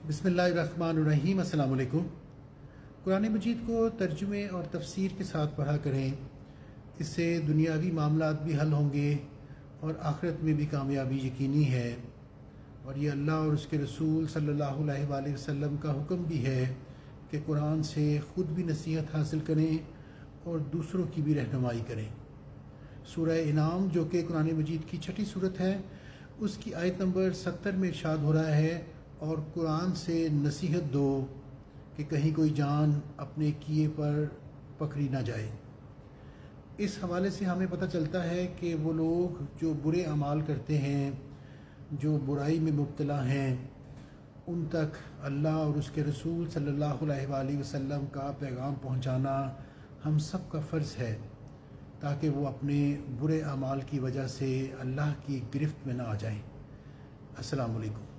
बिस्मिल्लाहिर्रहमानिर्रहीम। अस्सलाम वालेकुम। कुरान मजीद को तर्जुमे और तफसीर के साथ पढ़ा करें। इससे दुनियावी मामलात भी हल होंगे और आखिरत में भी कामयाबी यकीनी है। और ये अल्लाह और उसके रसूल सल्लल्लाहु अलैहि वसल्लम का हुक्म भी है कि कुरान से ख़ुद भी नसीहत हासिल करें और दूसरों की भी रहनुमाई करें। सूरह इनाम जो कि कुरान मजीद की छठी सूरत है, उसकी आयत नंबर 70 में इरशाद हो रहा है, और कुरान से नसीहत दो कि कहीं कोई जान अपने किए पर पकड़ी ना जाए। इस हवाले से हमें पता चलता है कि वो लोग जो बुरे अमाल करते हैं, जो बुराई में मुब्तला हैं, उन तक अल्लाह और उसके रसूल सल्लल्लाहु अलैहि वसल्लम का पैगाम पहुंचाना हम सब का फ़र्ज़ है, ताकि वो अपने बुरे अमाल की वजह से अल्लाह की गिरफ्त में ना आ जाएं। अस्सलामु अलैकुम।